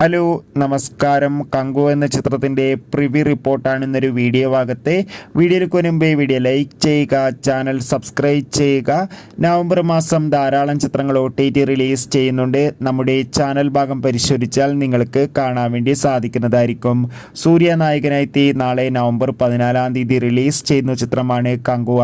Hello നമസ്കാരം. കങ്കു എന്ന ചിത്രത്തിൻ്റെ പ്രിവ്യൂ റിപ്പോർട്ടാണ് ഇന്നൊരു വീഡിയോ ഭാഗത്തെ. വീഡിയോയ്ക്ക് മുൻപേ വീഡിയോ ലൈക്ക് ചെയ്യുക, ചാനൽ സബ്സ്ക്രൈബ് ചെയ്യുക. നവംബർ മാസം ധാരാളം ചിത്രങ്ങൾ OTT റിലീസ് ചെയ്യുന്നുണ്ട്. നമ്മുടെ ചാനൽ ഭാഗം പരിശോധിച്ചാൽ നിങ്ങൾക്ക് കാണാൻ വേണ്ടി സാധിക്കുന്നതായിരിക്കും. സൂര്യ നായകനായി നാളെ നവംബർ 14 റിലീസ് ചെയ്യുന്ന ചിത്രമാണ് കങ്കുവ.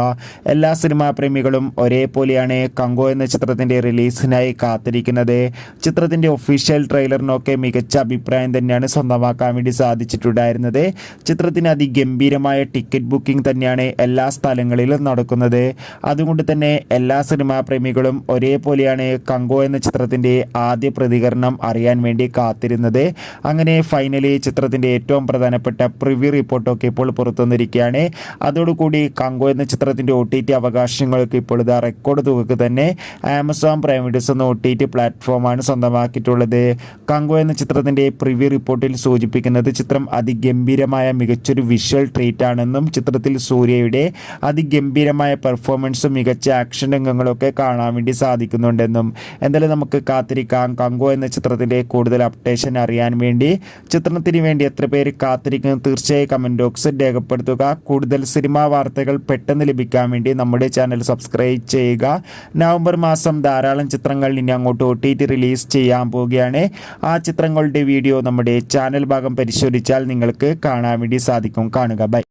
എല്ലാ സിനിമാ പ്രേമികളും ഒരേപോലെയാണ് കങ്കു എന്ന ചിത്രത്തിൻ്റെ റിലീസിനായി കാത്തിരിക്കുന്നത്. ചിത്രത്തിൻ്റെ ഒഫീഷ്യൽ ട്രെയിലറിനൊക്കെ മികച്ച അഭിപ്രായം തന്നെയാണ് സ്വന്തമാക്കാൻ വേണ്ടി സാധിച്ചിട്ടുണ്ടായിരുന്നത്. ചിത്രത്തിന് അതിഗംഭീരമായ ടിക്കറ്റ് ബുക്കിംഗ് തന്നെയാണ് എല്ലാ സ്ഥലങ്ങളിലും നടക്കുന്നത്. അതുകൊണ്ട് തന്നെ എല്ലാ സിനിമാ പ്രേമികളും ഒരേപോലെയാണ് കങ്കു എന്ന ചിത്രത്തിൻ്റെ ആദ്യ പ്രതികരണം അറിയാൻ വേണ്ടി കാത്തിരുന്നത്. അങ്ങനെ ഫൈനലി ചിത്രത്തിൻ്റെ ഏറ്റവും പ്രധാനപ്പെട്ട പ്രിവ്യൂ റിപ്പോർട്ടൊക്കെ ഇപ്പോൾ പുറത്തുവന്നിരിക്കുകയാണ്. അതോടുകൂടി കങ്കു എന്ന ചിത്രത്തിൻ്റെ OTT അവകാശങ്ങൾക്ക് ഇപ്പോൾ ഇതാ റെക്കോർഡ് തുകക്ക് തന്നെ ആമസോൺ പ്രൈം വീഡിയോസ് എന്ന OTT പ്ലാറ്റ്ഫോമാണ് സ്വന്തമാക്കിയിട്ടുള്ളത്. കങ്കു എന്ന ചിത്രത്തിൻ്റെ പ്രിവ്യൂ റിപ്പോർട്ടിൽ സൂചിപ്പിക്കുന്നത് ചിത്രം അതിഗംഭീരമായ മികച്ചൊരു വിഷ്വൽ ട്രീറ്റ് ആണെന്നും ചിത്രത്തിൽ സൂര്യയുടെ അതിഗംഭീരമായ പെർഫോമൻസും മികച്ച ആക്ഷൻ രംഗങ്ങളൊക്കെ കാണാൻ വേണ്ടി സാധിക്കുന്നുണ്ടെന്നും. എന്തായാലും നമുക്ക് കാത്തിരിക്കാം കങ്കു എന്ന ചിത്രത്തിൻ്റെ കൂടുതൽ അപ്ഡേഷൻ അറിയാൻ വേണ്ടി. ചിത്രത്തിന് വേണ്ടി എത്ര പേര് കാത്തിരിക്കുന്നു തീർച്ചയായും കമൻറ്റ് ബോക്സിൽ രേഖപ്പെടുത്തുക. കൂടുതൽ സിനിമാ വാർത്തകൾ പെട്ടെന്ന് ലഭിക്കാൻ വേണ്ടി നമ്മുടെ ചാനൽ സബ്സ്ക്രൈബ് ചെയ്യുക. നവംബർ മാസം ധാരാളം ചിത്രങ്ങൾ ഇനി അങ്ങോട്ട് OTT റിലീസ് ചെയ്യാൻ പോവുകയാണ്. ആ ചിത്രങ്ങളുടെ വീഡിയോ നമ്മുടെ ചാനൽ ഭാഗം പരിശോധിച്ചാൽ നിങ്ങൾക്ക് കാണാൻ വേണ്ടി സാധിക്കും. കാണുക. ബൈ.